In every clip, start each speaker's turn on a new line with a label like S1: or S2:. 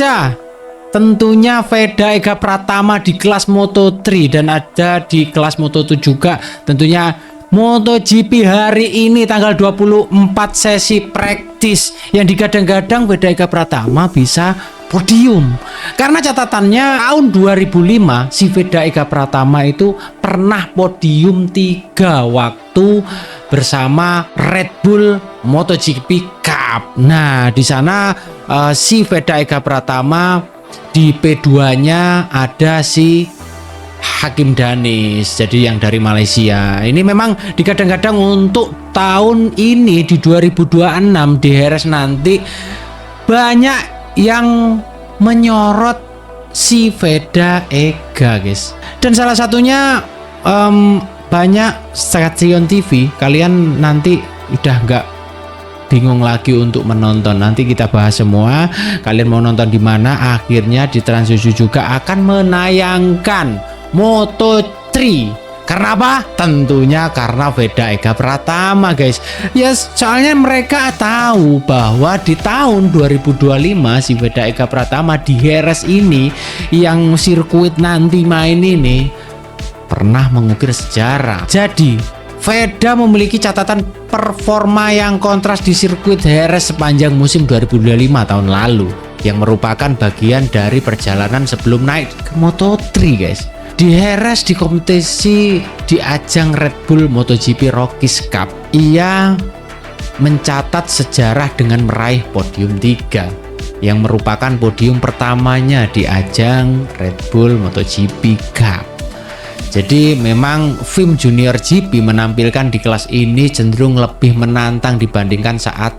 S1: ada tentunya Veda Ega Pratama di kelas Moto3 dan ada di kelas Moto2 juga. Tentunya MotoGP hari ini tanggal 24 sesi praktis yang digadang-gadang Veda Ega Pratama bisa podium. Karena catatannya tahun 2005 si Veda Ega Pratama itu pernah podium 3 waktu bersama Red Bull MotoGP Cup. Nah, di sana si Veda Ega Pratama di P2-nya ada si Hakim Danis, jadi yang dari Malaysia. Ini memang digadang-gadang untuk tahun ini di 2026 di Jerez nanti banyak yang menyorot si Veda Ega, guys. Dan salah satunya banyak stasiun TV. Kalian nanti udah nggak bingung lagi untuk menonton. Nanti kita bahas semua. Kalian mau nonton di mana? Akhirnya di Trans7 juga akan menayangkan Moto3. Karena apa? Tentunya karena Veda Ega Pratama, guys. Ya, soalnya mereka tahu bahwa di tahun 2025 si Veda Ega Pratama di Jerez ini yang sirkuit nanti main ini pernah mengukir sejarah. Jadi Veda memiliki catatan performa yang kontras di sirkuit Jerez sepanjang musim 2025 tahun lalu, yang merupakan bagian dari perjalanan sebelum naik ke Moto3, guys. Di Jerez di kompetisi di ajang Red Bull MotoGP Rockies Cup, ia mencatat sejarah dengan meraih podium 3 yang merupakan podium pertamanya di ajang Red Bull MotoGP Cup. Jadi memang FIM Junior GP menampilkan di kelas ini cenderung lebih menantang dibandingkan saat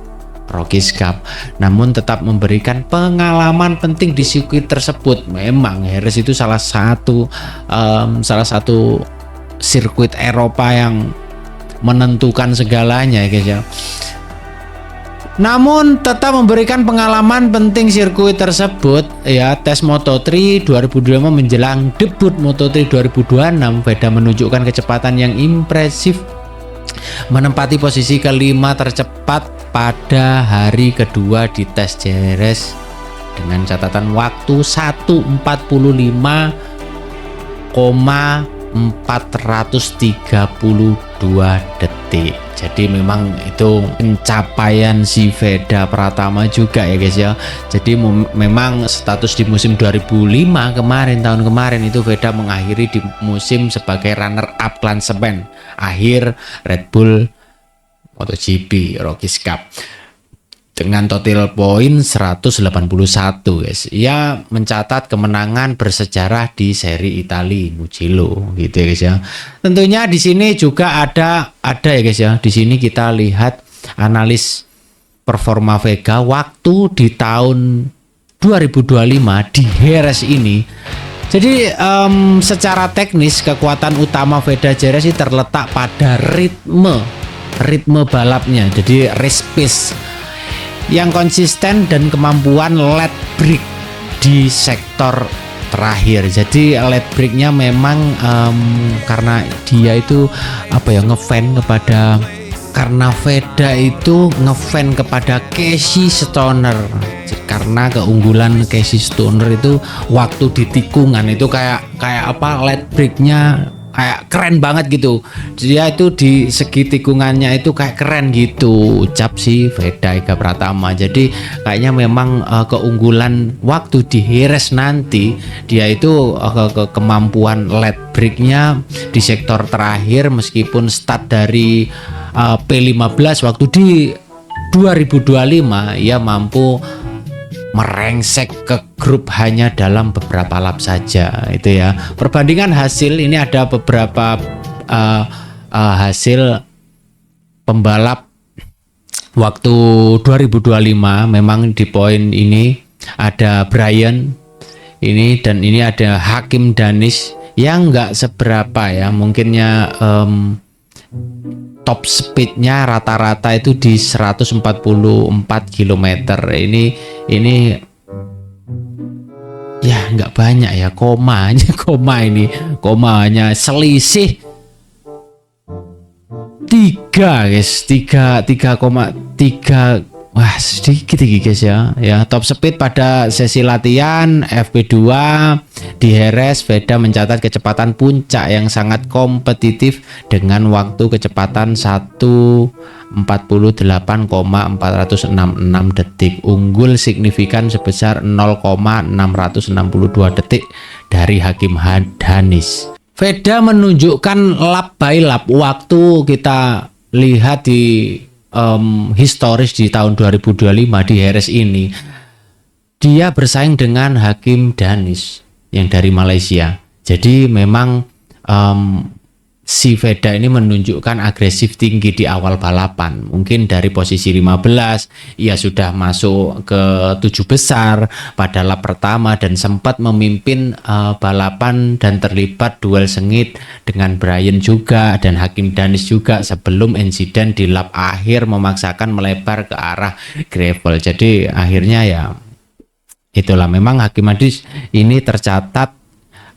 S1: Rockies Cup, namun tetap memberikan pengalaman penting di sirkuit tersebut. Memang Jerez itu salah satu sirkuit Eropa yang menentukan segalanya, guys ya. Namun tetap memberikan pengalaman penting sirkuit tersebut ya. Tes Moto3 2025 menjelang debut Moto3 2026, Veda menunjukkan kecepatan yang impresif, menempati posisi kelima tercepat pada hari kedua di tes Jerez dengan catatan waktu 1:45,432 detik. Jadi memang itu pencapaian si Veda Pratama juga ya, guys ya. Jadi memang status di musim 2005 kemarin, tahun kemarin itu Veda mengakhiri di musim sebagai runner up klasemen akhir Red Bull MotoGP Rockies Cup dengan total poin 181, guys. Ia mencatat kemenangan bersejarah di seri Italia Mugello gitu ya, guys ya. Tentunya di sini juga ada ya, guys ya. Di sini kita lihat analis performa Vega waktu di tahun 2025 di Jerez ini. Jadi secara teknis kekuatan utama Veda Jerez ini terletak pada ritme balapnya. Jadi race pace yang konsisten dan kemampuan led brake di sektor terakhir. Jadi led brake-nya memang karena dia itu ngefan kepada, karena Veda itu ngefan kepada Casey Stoner. Karena keunggulan Casey Stoner itu waktu di tikungan itu kayak led brake-nya kayak keren banget gitu. Dia itu di segi tikungannya itu kayak keren gitu, ucap si Veda Ega Pratama. Jadi kayaknya memang keunggulan waktu di Jerez nanti dia itu kemampuan led brake-nya di sektor terakhir, meskipun start dari P15 waktu di 2025 ia mampu merengsek ke grup hanya dalam beberapa lap saja itu ya. Perbandingan hasil ini ada beberapa hasil pembalap waktu 2025. Memang di poin ini ada Brian ini, dan ini ada Hakim Danis yang nggak seberapa ya, mungkinnya top speednya rata-rata itu di 144 km. Ini ya nggak banyak ya, komanya selisih 3, guys. 3,3 Wah, sedikit iki guys ya. Ya, top speed pada sesi latihan FP2 di Jerez, Veda mencatat kecepatan puncak yang sangat kompetitif dengan waktu kecepatan 1:48,466 detik, unggul signifikan sebesar 0,662 detik dari Hakim Danis. Veda menunjukkan lap by lap. Waktu kita lihat di historis di tahun 2025 di Jerez ini, dia bersaing dengan Hakim Danis yang dari Malaysia. Jadi memang si Veda ini menunjukkan agresif tinggi di awal balapan. Mungkin dari posisi 15 ia sudah masuk ke 7 besar pada lap pertama dan sempat memimpin balapan dan terlibat duel sengit dengan Brian juga dan Hakim Danis juga sebelum insiden di lap akhir memaksakan melebar ke arah gravel. Jadi akhirnya ya itulah, memang Hakim Danis ini tercatat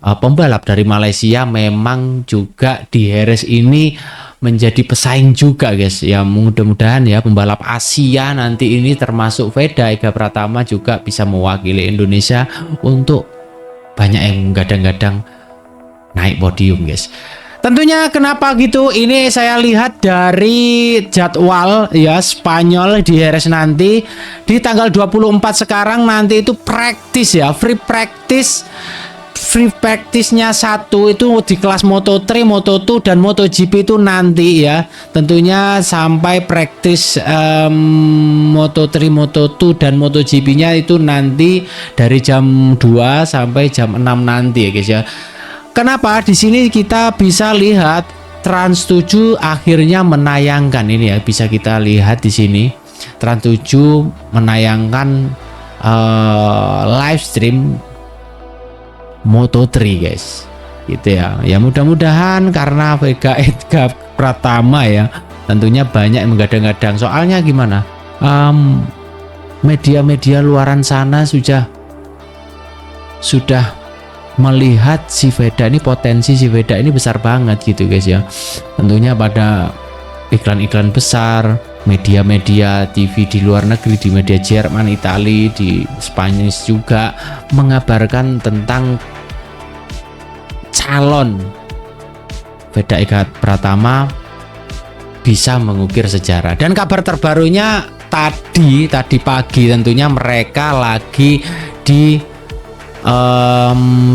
S1: pembalap dari Malaysia memang juga di Jerez ini menjadi pesaing juga guys ya. Mudah-mudahan ya pembalap Asia nanti ini termasuk Veda Ega Pratama juga bisa mewakili Indonesia untuk banyak yang gadang-gadang naik podium guys. Tentunya kenapa gitu, ini saya lihat dari jadwal ya Spanyol di Jerez nanti di tanggal 24 sekarang nanti itu praktis ya, free practice-nya satu itu di kelas Moto3, Moto2 dan MotoGP itu nanti ya. Tentunya sampai praktis Moto3, Moto2 dan MotoGP-nya itu nanti dari jam 2 sampai jam 6 nanti ya guys ya. Kenapa di sini kita bisa lihat Trans 7 akhirnya menayangkan ini ya, bisa kita lihat di sini Trans 7 menayangkan live stream Moto3 guys, gitu ya. Ya mudah-mudahan karena Vega Ega Pratama ya, tentunya banyak yang menggadang-gadang. Soalnya gimana? Media-media luaran sana sudah melihat si Veda ini, potensi si Veda ini besar banget gitu guys ya. Tentunya pada iklan-iklan besar, media-media TV di luar negeri, di media Jerman, Italia, di Spanyol juga mengabarkan tentang calon Veda Ega Pratama bisa mengukir sejarah. Dan kabar terbarunya tadi pagi tentunya mereka lagi di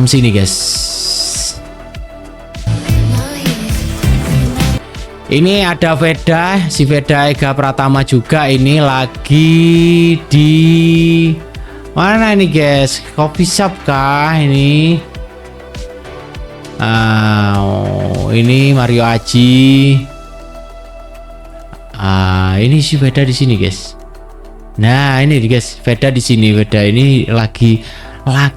S1: sini guys. Ini ada si Veda Ega Pratama juga ini lagi di mana ini guys? Coffee shop kah ini? Ini Mario Aji. Ini si Veda di sini guys. Nah ini guys, Veda di sini. Veda ini lagi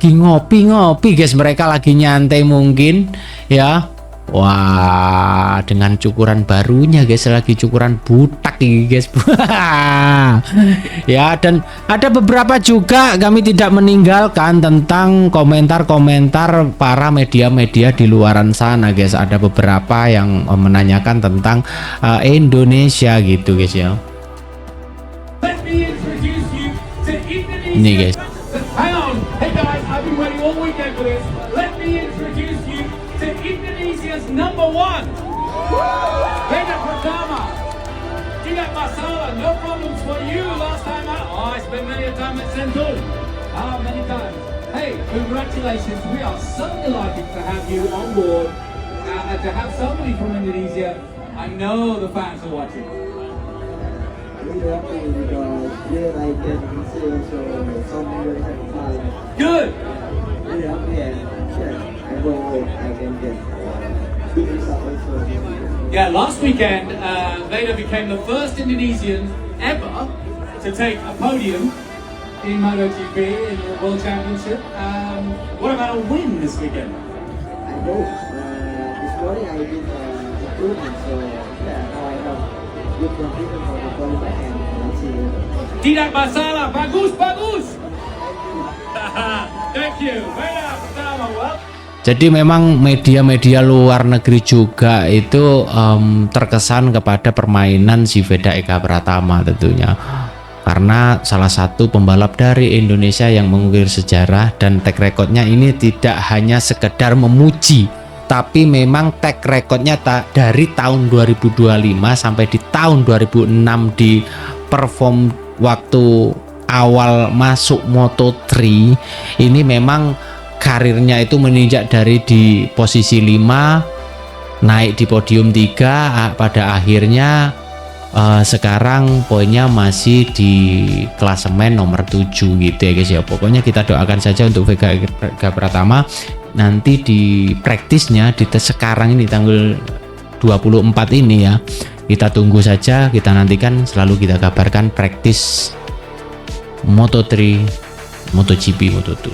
S1: ngopi guys. Mereka lagi nyantai mungkin ya. Wah, dengan cukuran barunya guys, lagi cukuran butak ini guys. Ya, dan ada beberapa juga kami tidak meninggalkan tentang komentar-komentar para media-media di luaran sana guys. Ada beberapa yang menanyakan tentang Indonesia gitu guys ya. Ini guys.
S2: Number one, Veda Pratama. Tidak masalah, no problems for you last time out. Oh, I spent many a time at Sentul. Many times. Hey, congratulations. We are so delighted to have you on board. To have somebody from Indonesia. I know the fans are watching.
S3: Really happy because here I can see also some Indonesian fans.
S2: Good.
S3: Really happy and yeah, I hope I can get good result also.
S2: Yeah, last weekend, Veda became the first Indonesian ever to take a podium in MotoGP in the World Championship. What about a win this weekend?
S3: I hope this morning I did improvement, so yeah, now I have good confidence for the qualifying and let's see.
S2: Tidak masalah, bagus. Thank you, Veda Pratama. Well.
S1: Jadi memang media-media luar negeri juga itu terkesan kepada permainan si Veda Ega Pratama tentunya. karena salah satu pembalap dari Indonesia yang mengukir sejarah, dan track recordnya ini tidak hanya sekedar memuji, tapi memang track recordnya dari tahun 2025 sampai di tahun 2006 di perform waktu awal masuk Moto3 ini memang karirnya itu menginjak dari di posisi 5 naik di podium 3, pada akhirnya sekarang poinnya masih di klasemen nomor 7 gitu ya guys ya. Pokoknya kita doakan saja untuk Vega Pratama nanti di praktisnya di tes sekarang ini tanggal 24 ini ya. Kita tunggu saja, kita nantikan, selalu kita kabarkan praktis Moto3, MotoGP, Moto2.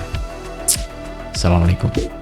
S1: Assalamualaikum.